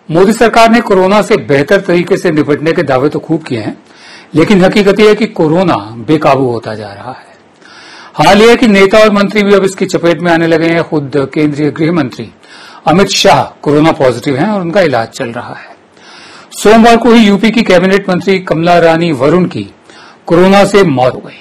मोदी सरकार ने कोरोना से बेहतर तरीके से निपटने के दावे तो खूब किए हैं, लेकिन हकीकत यह है कि कोरोना बेकाबू होता जा रहा है। हाल यह है कि नेता और मंत्री भी अब इसकी चपेट में आने लगे हैं। खुद केंद्रीय गृह मंत्री अमित शाह कोरोना पॉजिटिव हैं और उनका इलाज चल रहा है। सोमवार को ही यूपी की कैबिनेट मंत्री कमला रानी वरुण की कोरोना से मौत हो गई।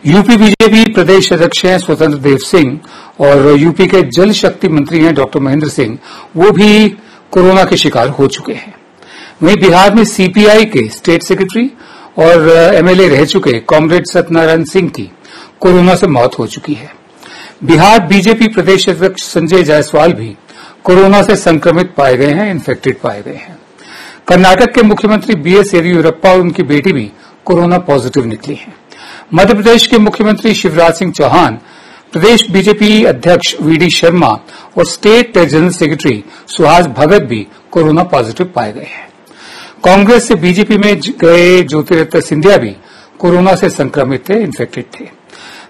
यूपी बीजेपी प्रदेश अध्यक्ष हैं स्वतंत्र देव सिंह और यूपी के जल शक्ति मंत्री हैं डॉक्टर महेंद्र सिंह, वो भी कोरोना के शिकार हो चुके हैं। वहीं बिहार में सीपीआई के स्टेट सेक्रेटरी और एमएलए रह चुके कॉमरेड सत्यनारायण सिंह की कोरोना से मौत हो चुकी है। बिहार बीजेपी प्रदेश अध्यक्ष संजय जायसवाल भी कोरोना से संक्रमित पाए गए हैं, इन्फेक्टेड पाए गए हैं। कर्नाटक के मुख्यमंत्री बीएस येदियुरप्पा और उनकी बेटी भी कोरोना पॉजिटिव निकली हैं। मध्य प्रदेश के मुख्यमंत्री शिवराज सिंह चौहान, प्रदेश बीजेपी अध्यक्ष वीडी शर्मा और state general secretary Suhas Bhagat भी कोरोना पॉजिटिव पाए गए हैं। कांग्रेस से बीजेपी में गए ज्योतिरादित्य सिंधिया भी कोरोना से संक्रमित थे, इन्फेक्टेड थे।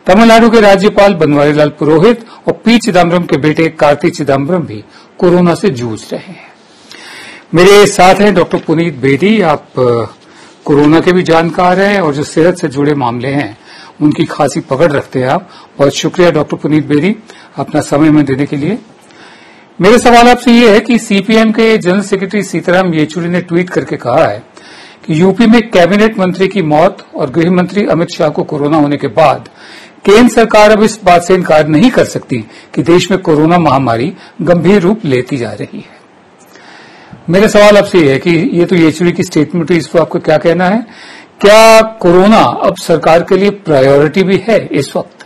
तमिलनाडु के राज्यपाल बनवारीलाल पुरोहित और पी चिदम्बरम के बेटे कार्ति चिदम्बरम भी कोरोना से जूझ रहे हैं। मेरे साथ हैं डॉक्टर पुनीत बेदी। आप कोरोना के भी जानकार हैं और जो सेहत से जुड़े मामले हैं उनकी खासी पकड़ रखते हैं आप। बहुत शुक्रिया डॉक्टर पुनीत बेदी अपना समय में देने के लिए। मेरे सवाल आपसे ये है कि सीपीएम के जनरल सेक्रेटरी सीताराम येचुरी ने ट्वीट करके कहा है कि यूपी में कैबिनेट मंत्री की मौत और गृह मंत्री अमित शाह को कोरोना होने के बाद केंद्र सरकार अब इस बात से इनकार नहीं कर सकती कि देश में कोरोना महामारी गंभीर रूप लेती जा रही है। मेरा सवाल आपसे ये है कि ये तो येचुरी की स्टेटमेंट हुई, इस पर आपको क्या कहना है? क्या कोरोना अब सरकार के लिए प्रायोरिटी भी है इस वक्त?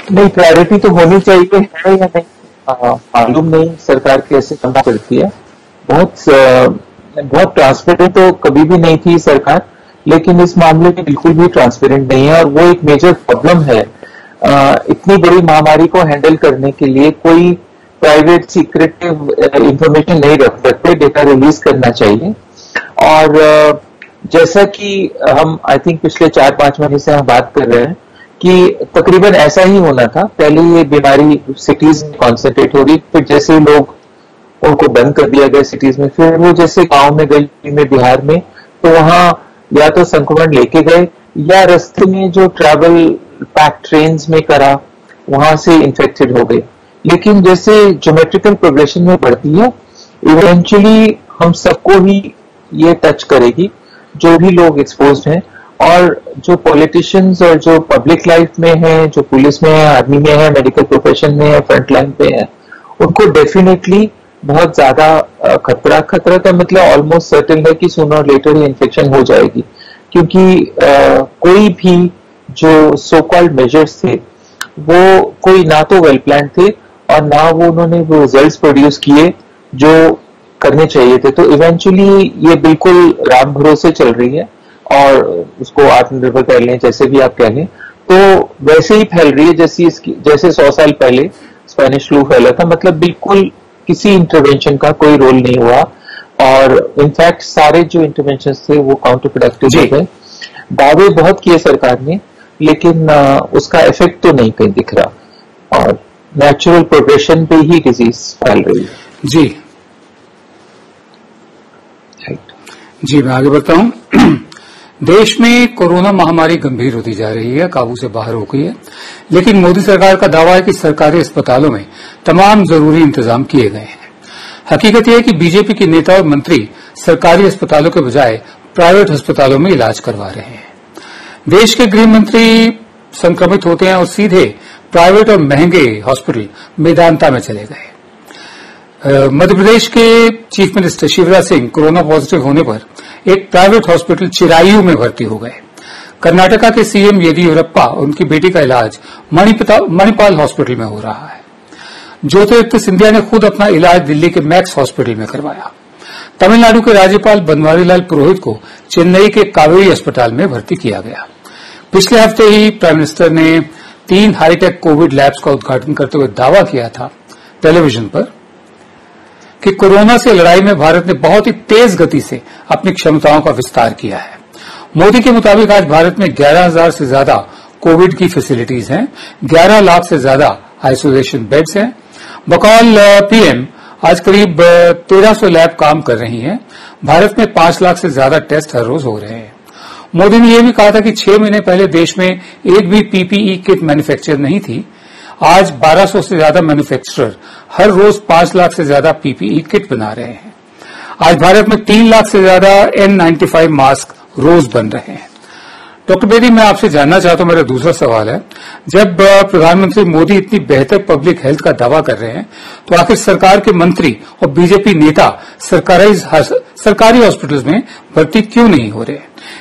नहीं, प्रायोरिटी तो होनी चाहिए है या नहीं मालूम नहीं सरकार कैसे काम करती है। बहुत ट्रांसपेरेंट तो कभी भी नहीं थी सरकार, लेकिन इस मामले में बिल्कुल भी ट्रांसपेरेंट नहीं है और वो एक मेजर प्रॉब्लम है। इतनी बड़ी महामारी को हैंडल करने के लिए कोई प्राइवेट सीक्रेटिव इंफॉर्मेशन नहीं रख सकते, डेटा रिलीज करना चाहिए। और जैसा कि हम आई थिंक पिछले 4-5 महीने से हम बात कर रहे हैं कि तकरीबन ऐसा ही होना था। पहले ये बीमारी सिटीज में कॉन्सेंट्रेट हो रही, फिर जैसे लोग उनको बंद कर दिया गया सिटीज में, फिर वो जैसे गांव में गली में बिहार में, तो वहां या तो संक्रमण लेके गए या रास्ते में जो ट्रैवल पैक ट्रेन में करा वहां से इन्फेक्टेड हो गए। लेकिन जैसे ज्योमेट्रिकल प्रोग्रेशन में बढ़ती है, इवेंचुअली हम सबको ही ये टच करेगी, जो भी लोग एक्सपोज्ड हैं। और जो पॉलिटिशियंस और जो पब्लिक लाइफ में है, जो पुलिस में है, आर्मी में है, मेडिकल प्रोफेशन में है, फ्रंट लाइन पे है, उनको डेफिनेटली बहुत ज्यादा खतरा का मतलब ऑलमोस्ट सर्टेन है कि सूनर और लेटर ये इन्फेक्शन हो जाएगी। क्योंकि कोई भी जो सो कॉल्ड मेजर्स थे वो कोई ना तो वेल प्लान थे और ना वो उन्होंने वो रिजल्ट्स प्रोड्यूस किए जो करने चाहिए थे। तो इवेंचुअली ये बिल्कुल राम भरोसे चल रही है और उसको आत्मनिर्भर कर लें, जैसे भी आप कह लें, तो वैसे ही फैल रही है जैसे 100 साल पहले स्पेनिश फ्लू फैला था। मतलब बिल्कुल किसी इंटरवेंशन का कोई रोल नहीं हुआ और इनफैक्ट सारे जो इंटरवेंशन थे वो काउंटर प्रोडक्टिव हो गए। दावे बहुत किए सरकार ने, लेकिन उसका इफेक्ट तो नहीं कहीं दिख रहा और नेचुरल प्रोग्रेशन पे ही डिजीज फैल रही है। जी जी, मैं आगे बढ़ता हूं। देश में कोरोना महामारी गंभीर होती जा रही है, काबू से बाहर हो गई है, लेकिन मोदी सरकार का दावा है कि सरकारी अस्पतालों में तमाम जरूरी इंतजाम किए गए हैं। हकीकत यह है कि बीजेपी के नेता और मंत्री सरकारी अस्पतालों के बजाय प्राइवेट अस्पतालों में इलाज करवा रहे हैं। देश के गृह मंत्री संक्रमित होते हैं और सीधे प्राइवेट और महंगे हॉस्पिटल मेदांता में चले गए। मध्य प्रदेश के chief minister Shivraj Singh corona positive होने पर एक प्राइवेट हॉस्पिटल चिरायू में भर्ती हो गए। कर्नाटका के सीएम येदियुरप्पा और उनकी बेटी का इलाज मणिपाल हॉस्पिटल में हो रहा है। ज्योतिरादित्य सिंधिया ने खुद अपना इलाज दिल्ली के मैक्स हॉस्पिटल में करवाया। तमिलनाडु के राज्यपाल बनवारीलाल पुरोहित को चेन्नई के कावेरी अस्पताल में भर्ती किया गया। पिछले हफ्ते ही प्राइम मिनिस्टर ने 3 हाईटेक कोविड लैब्स का उद्घाटन करते हुए दावा किया था टेलीविजन पर कि कोरोना से लड़ाई में भारत ने बहुत ही तेज गति से अपनी क्षमताओं का विस्तार किया है। मोदी के मुताबिक आज भारत में 11,000 से ज्यादा कोविड की फैसिलिटीज हैं, 11 लाख से ज्यादा आइसोलेशन बेड्स हैं। बकौल पीएम आज करीब 1300 लैब काम कर रही हैं। भारत में 5 लाख से ज्यादा टेस्ट हर रोज हो रहे हैं। मोदी ने यह भी कहा था कि 6 महीने पहले देश में एक भी पीपीई किट मैन्युफैक्चर नहीं थी। आज 1200 से ज्यादा मैन्युफैक्चरर हर रोज 5 लाख से ज्यादा पीपीई किट बना रहे हैं। आज भारत में 3 लाख से ज्यादा N95 मास्क रोज बन रहे हैं। डॉक्टर बेदी, मैं आपसे जानना चाहता हूं, मेरा दूसरा सवाल है, जब प्रधानमंत्री मोदी इतनी बेहतर पब्लिक हेल्थ का दावा कर रहे हैं तो आखिर सरकार के मंत्री और बीजेपी नेता सरकारी हॉस्पिटल्स में भर्ती क्यों नहीं हो रहे?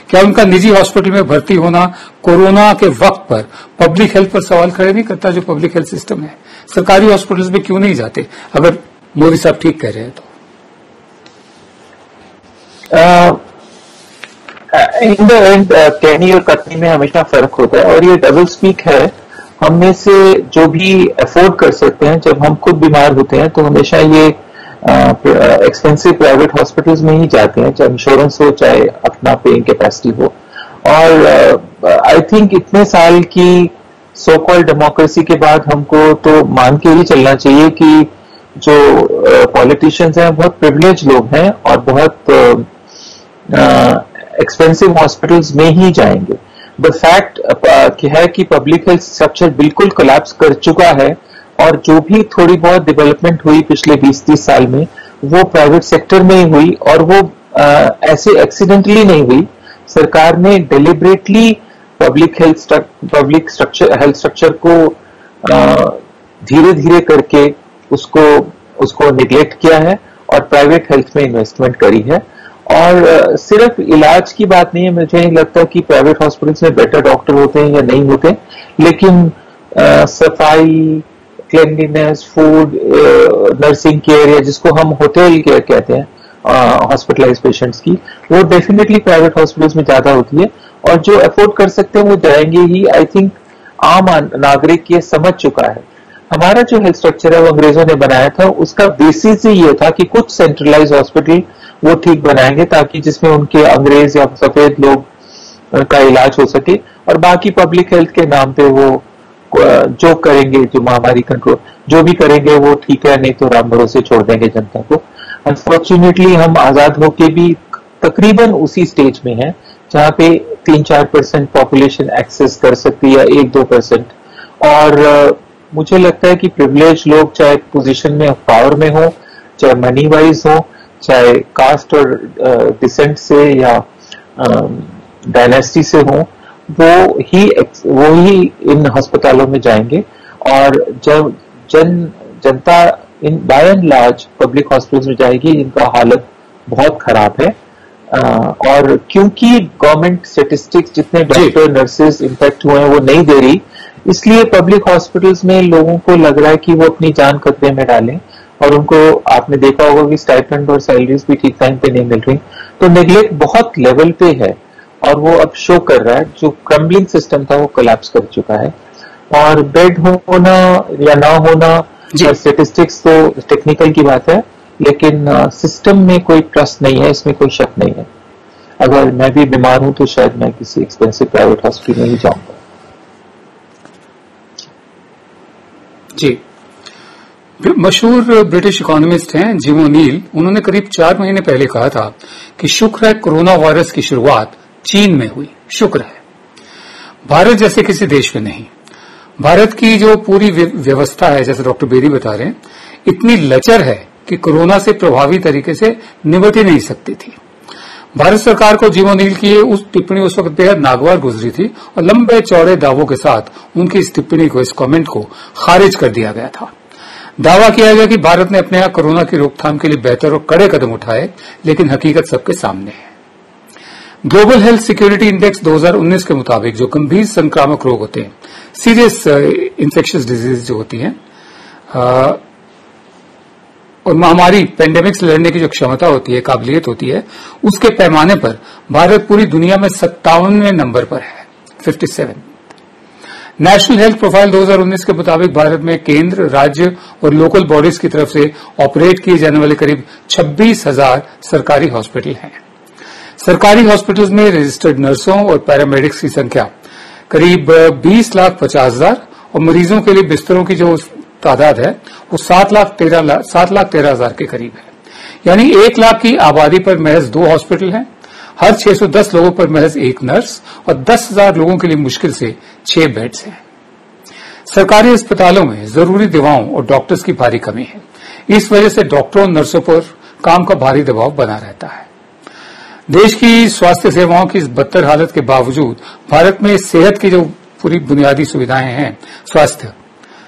क्या उनका निजी हॉस्पिटल में भर्ती होना कोरोना के वक्त पर पब्लिक हेल्थ पर सवाल खड़े नहीं करता? जो पब्लिक हेल्थ सिस्टम है, सरकारी हॉस्पिटल्स में क्यों नहीं जाते अगर मोदी साहब ठीक कह रहे हैं तो? इन द एंड कहनी और कथनी में हमेशा फर्क होता है और ये डबल स्पीक है। हम में से जो भी अफोर्ड कर सकते हैं, जब हम खुद बीमार होते हैं तो हमेशा ये एक्सपेंसिव प्राइवेट हॉस्पिटल्स में ही जाते हैं, चाहे इंश्योरेंस हो चाहे अपना पेइंग कैपेसिटी हो। और आई थिंक इतने साल की सो कॉल्ड डेमोक्रेसी के बाद हमको तो मान के ही चलना चाहिए कि जो पॉलिटिशियंस हैं बहुत प्रिविलेज लोग हैं और बहुत एक्सपेंसिव हॉस्पिटल्स में ही जाएंगे। द फैक्ट है कि पब्लिक हेल्थ स्ट्रक्चर बिल्कुल कोलैप्स कर चुका है और जो भी थोड़ी बहुत डेवलपमेंट हुई पिछले 20-30 साल में वो प्राइवेट सेक्टर में ही हुई और वो ऐसे एक्सीडेंटली नहीं हुई। सरकार ने डेलिबरेटली पब्लिक हेल्थ स्ट्रक्चर को धीरे धीरे करके उसको निगलेक्ट किया है और प्राइवेट हेल्थ में इन्वेस्टमेंट करी है। और सिर्फ इलाज की बात नहीं है, मुझे नहीं लगता कि प्राइवेट हॉस्पिटल्स में बेटर डॉक्टर होते हैं या नहीं होते, लेकिन सफाई, क्लीनलीनेस, फूड, नर्सिंग केयर या जिसको हम होटल केयर कहते हैं हॉस्पिटलाइज पेशेंट्स की, वो डेफिनेटली प्राइवेट हॉस्पिटल्स में ज्यादा होती है। और जो अफोर्ड कर सकते हैं वो जाएंगे ही। आई थिंक आम नागरिक ये समझ चुका है। हमारा जो हेल्थ स्ट्रक्चर है वो अंग्रेजों ने बनाया था, उसका बेसिस ही ये था कि कुछ सेंट्रलाइज हॉस्पिटल वो ठीक बनाएंगे ताकि जिसमें उनके अंग्रेज या सफेद लोग का इलाज हो सके और बाकी पब्लिक हेल्थ के नाम पे वो जो करेंगे, जो महामारी कंट्रोल जो भी करेंगे वो ठीक है, नहीं तो राम भरोसे छोड़ देंगे जनता को। अनफॉर्चुनेटली हम आजाद होके भी तकरीबन उसी स्टेज में हैं जहां पे 3-4% पॉपुलेशन एक्सेस कर सकती है, 1-2%। और मुझे लगता है कि प्रिविलेज लोग चाहे पोजीशन में पावर में हो, चाहे मनी वाइज हो, चाहे कास्ट और डिसेंट से या डायनेस्टी से हो, वो ही इन अस्पतालों में जाएंगे। और जब जनता in by and large public hospitals में जाएगी, इनका हालत बहुत खराब है। और क्योंकि गवर्नमेंट स्टेटिस्टिक्स जितने डॉक्टर नर्सेज इम्पैक्ट हुए हैं वो नहीं दे रही, इसलिए पब्लिक हॉस्पिटल्स में लोगों को लग रहा है कि वो अपनी जान खतरे में डालें। और उनको आपने देखा होगा कि स्टाइपेंड और सैलरीज भी ठीक टाइम पे नहीं मिल रही, तो नेग्लेक्ट बहुत लेवल पे है और वो अब शो कर रहा है। जो क्रम्बलिंग सिस्टम था वो कोलैप्स कर चुका है। और बेड होना या ना होना, स्टेटिस्टिक्स तो टेक्निकल की बात है, लेकिन सिस्टम में कोई ट्रस्ट नहीं है, इसमें कोई शक नहीं है। अगर मैं भी बीमार हूं तो शायद मैं किसी एक्सपेंसिव प्राइवेट हॉस्पिटल में ही जाऊंगा। जी, मशहूर ब्रिटिश इकोनॉमिस्ट हैं जिम ओ'नील, उन्होंने करीब 4 महीने पहले कहा था कि शुक्र है कोरोना वायरस की शुरुआत चीन में हुई, शुक्र है, भारत जैसे किसी देश में नहीं। भारत की जो पूरी व्यवस्था है, जैसे डॉक्टर बेदी बता रहे हैं, इतनी लचर है कि कोरोना से प्रभावी तरीके से निपट ही नहीं सकती थी। भारत सरकार को जिम ओ'नील की उस टिप्पणी उस वक्त बेहद नागवार गुजरी थी और लंबे चौड़े दावों के साथ उनकी इस टिप्पणी को, इस कमेंट को खारिज कर दिया गया था। दावा किया गया कि भारत ने अपने यहां कोरोना की रोकथाम के लिए बेहतर और कड़े कदम उठाए, लेकिन हकीकत सबके सामने है। ग्लोबल हेल्थ सिक्योरिटी इंडेक्स 2019 के मुताबिक जो गंभीर संक्रामक रोग होते हैं, सीरियस इन्फेक्शियस डिजीज जो होती हैं, और महामारी पेंडेमिक से लड़ने की जो क्षमता होती है, काबिलियत होती है, उसके पैमाने पर भारत पूरी दुनिया में 57वें नंबर पर है, 57। नेशनल हेल्थ प्रोफाइल 2019 के मुताबिक भारत में केंद्र, राज्य और लोकल बॉडीज की तरफ से ऑपरेट किए जाने वाले करीब 26,000 सरकारी हॉस्पिटल हैं। सरकारी हॉस्पिटल्स में रजिस्टर्ड नर्सों और पैरामेडिक्स की संख्या करीब 20,50,000 और मरीजों के लिए बिस्तरों की जो तादाद है वो 7,13,000 के करीब है। यानी 1 लाख की आबादी पर महज 2 हॉस्पिटल हैं, हर 610 लोगों पर महज 1 नर्स और 10,000 लोगों के लिए मुश्किल से 6 बेड्स हैं। सरकारी अस्पतालों में जरूरी दवाओं और डॉक्टर्स की भारी कमी है। इस वजह से डॉक्टरों और नर्सों पर काम का भारी दबाव बना रहता है। देश की स्वास्थ्य सेवाओं की इस बदतर हालत के बावजूद भारत में सेहत की जो पूरी बुनियादी सुविधाएं हैं, स्वास्थ्य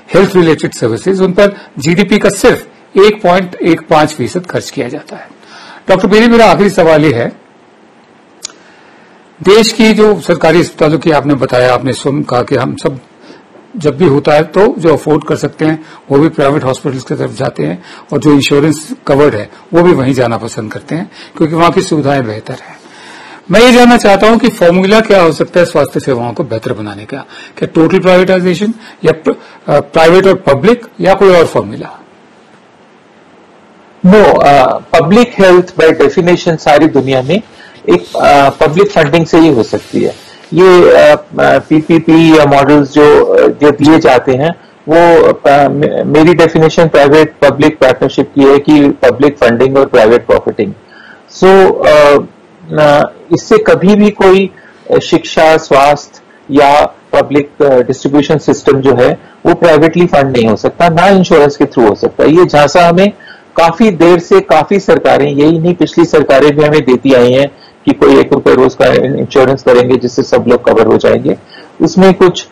हेल्थ रिलेटेड सर्विसेज, उन पर जीडीपी का सिर्फ 1.15% खर्च किया जाता है। डॉक्टर बेरी, मेरा आखिरी सवाल ये है, देश की जो सरकारी अस्पतालों की आपने बताया, आपने स्वयं कहा कि हम सब जब भी होता है तो जो अफोर्ड कर सकते हैं वो भी प्राइवेट हॉस्पिटल्स की तरफ जाते हैं और जो इंश्योरेंस कवर्ड है वो भी वहीं जाना पसंद करते हैं क्योंकि वहां की सुविधाएं बेहतर हैं। मैं ये जानना चाहता हूं कि फॉर्मूला क्या हो सकता है स्वास्थ्य सेवाओं को बेहतर बनाने का? क्या टोटल प्राइवेटाइजेशन या प्राइवेट और पब्लिक या कोई और formula? No, public health by definition सारी दुनिया में एक पब्लिक फंडिंग से ही हो सकती है। ये पीपीपी या मॉडल्स जो दिए जाते हैं वो मेरी डेफिनेशन प्राइवेट पब्लिक पार्टनरशिप की है कि पब्लिक फंडिंग और प्राइवेट प्रॉफिटिंग। सो इससे कभी भी कोई शिक्षा, स्वास्थ्य या पब्लिक डिस्ट्रीब्यूशन सिस्टम जो है वो प्राइवेटली फंड नहीं हो सकता, ना इंश्योरेंस के थ्रू हो सकता। ये झांसा हमें काफी देर से काफी सरकारें, यही नहीं पिछली सरकारें भी हमें देती आई हैं कि कोई 1 रुपए रोज का इंश्योरेंस करेंगे जिससे सब लोग कवर हो जाएंगे। उसमें कुछ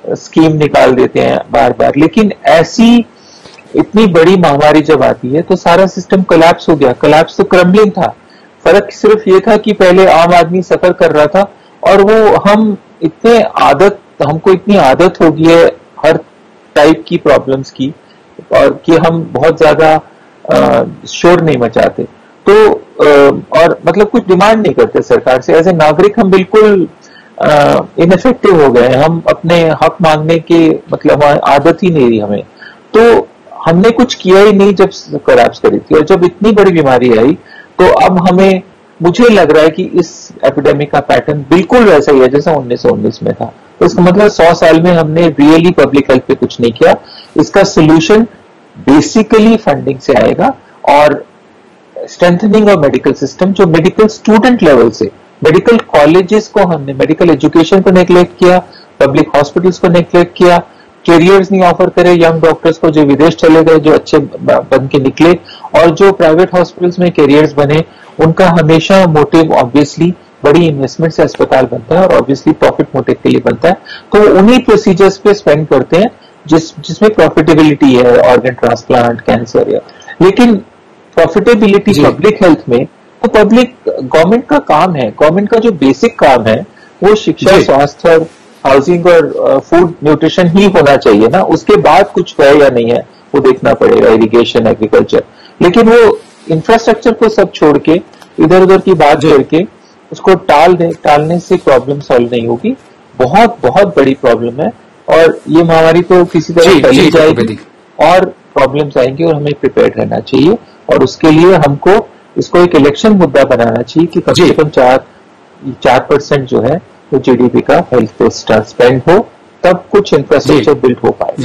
स्कीम निकाल देते हैं बार बार, लेकिन ऐसी इतनी बड़ी महामारी जब आती है तो सारा सिस्टम कोलैप्स हो गया। कोलैप्स तो क्रम्बलिंग था, फर्क सिर्फ ये था कि पहले आम आदमी सफर कर रहा था और वो हमको इतनी आदत हो गई है हर टाइप की प्रॉब्लम्स की और कि हम बहुत ज्यादा शोर नहीं मचाते और मतलब कुछ डिमांड नहीं करते सरकार से। एज ए नागरिक हम बिल्कुल इनफेक्टिव हो गए, हम अपने हक मांगने के मतलब आदत ही नहीं रही हमें। तो हमने कुछ किया ही नहीं जब कोलैप्स करी थी, और जब इतनी बड़ी बीमारी आई तो अब मुझे लग रहा है कि इस एपिडेमिक का पैटर्न बिल्कुल वैसा ही है जैसा 1919 में था। तो इसका मतलब 100 साल में हमने रियली पब्लिक हेल्थ पे कुछ नहीं किया। इसका सोल्यूशन बेसिकली फंडिंग से आएगा और स्ट्रेंथनिंग ऑफ मेडिकल सिस्टम, जो मेडिकल स्टूडेंट लेवल से मेडिकल कॉलेजेस को हमने मेडिकल एजुकेशन को नेग्लेक्ट किया, पब्लिक हॉस्पिटल्स को नेग्लेक्ट किया, कैरियर्स नहीं ऑफर करे यंग डॉक्टर्स को जो विदेश चले गए, जो अच्छे बन के निकले, और जो प्राइवेट हॉस्पिटल्स में कैरियर्स बने उनका हमेशा मोटिव ऑब्वियसली बड़ी इन्वेस्टमेंट से अस्पताल बनता है और ऑब्वियसली प्रॉफिट मोटिव के लिए बनता है। तो उन्हीं प्रोसीजर्स पे स्पेंड करते हैं जिसमें प्रॉफिटेबिलिटी है, ऑर्गन ट्रांसप्लांट, कैंसर या, लेकिन प्रॉफिटेबिलिटी पब्लिक हेल्थ में तो पब्लिक गवर्नमेंट का काम है। गवर्नमेंट का जो बेसिक काम है वो शिक्षा, स्वास्थ्य और हाउसिंग और फूड न्यूट्रिशन ही होना चाहिए ना। उसके बाद कुछ है या नहीं है वो देखना पड़ेगा, इरिगेशन, एग्रीकल्चर। लेकिन वो इंफ्रास्ट्रक्चर को सब छोड़ के इधर उधर की बात करके उसको टालने से प्रॉब्लम सॉल्व नहीं होगी। बहुत बहुत बड़ी प्रॉब्लम है और ये महामारी तो किसी तरह फैली जाएगी और प्रॉब्लम्स आएंगी और हमें प्रिपेयर रहना चाहिए। और उसके लिए हमको इसको एक इलेक्शन मुद्दा बनाना चाहिए कि कम से कम 4% जो है वो जीडीपी का हेल्थ पे स्पेंड हो, तब कुछ इंफ्रास्ट्रक्चर बिल्ड हो पाए।